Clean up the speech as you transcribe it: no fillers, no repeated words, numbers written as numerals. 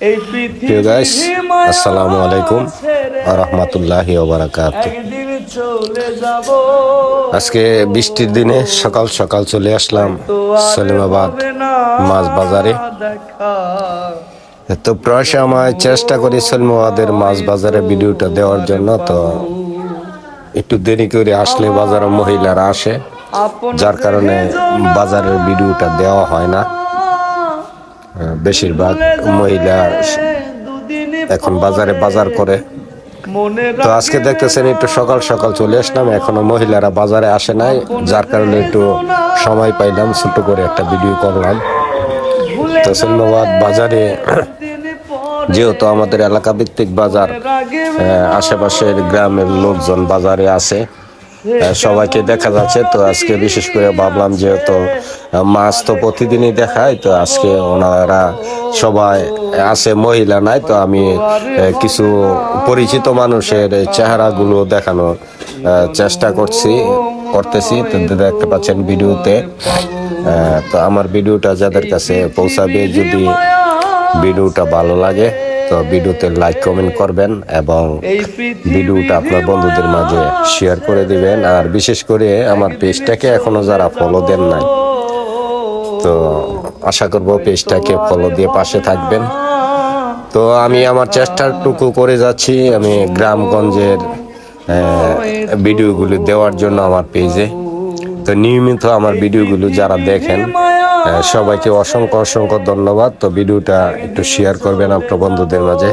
প্রিয় গাইস, আসসালামু আলাইকুম ওয়া রাহমাতুল্লাহি ওয়া বারাকাতুহু। আজকে বৃষ্টির দিনে সকাল সকাল চলে আসলাম সলিমাবাদ মাছ বাজারে। তো প্রায় সময় চেষ্টা করি সলিমাবাদের মাছ বাজারে ভিডিওটা দেওয়ার জন্য, তো একটু দেরি করে আসলে বাজারের মহিলারা আসে, যার কারণে বাজারের ভিডিওটা দেওয়া হয় না। বেশিরভাগ মহিলা এখন বাজারে বাজার করে। তো আজকে দেখতেছেন একটু সকাল সকাল চলে আসলাম, এখনো মহিলারা বাজারে আসে নাই, যার কারণে একটু সময় পাইলাম, ছোট করে একটা ভিডিও করলাম। তো সলিমাবাদ বাজারে যেহেতু আমাদের এলাকা ভিত্তিক বাজার, আশেপাশের গ্রামের লোকজন বাজারে আছে, সবাইকে দেখা যাচ্ছে। তো আজকে বিশেষ করে ভাবলাম যেহেতু মাছ তো প্রতিদিনই দেখায়, তো আজকে ওনারা সবাই আছে, মহিলা নাই, তো আমি কিছু পরিচিত মানুষের চেহারাগুলো দেখানোর চেষ্টা করতেছি। তো দেখতে পাচ্ছেন ভিডিওতে। তো আমার ভিডিওটা যাদের কাছে পৌঁছাবে, যদি ভিডিওটা ভালো লাগে তো ভিডিওতে লাইক কমেন্ট করবেন এবং ভিডিওটা আপনার বন্ধুদের মাঝে শেয়ার করে দিবেন। আর বিশেষ করে আমার পেজটাকে এখনো যারা ফলো দেন নাই, তো আশা করব পেজটাকে ফলো দিয়ে পাশে থাকবেন। তো আমি আমার চেষ্টাটুকু করে যাচ্ছি, আমি গ্রামগঞ্জের ভিডিওগুলো দেওয়ার জন্য আমার পেজে। তো নিয়মিত আমার ভিডিওগুলো যারা দেখেন সবাইকে অসংখ্য অসংখ্য ধন্যবাদ। তো ভিডিওটা একটু শেয়ার করবেন আপনার বন্ধুদের মাঝে।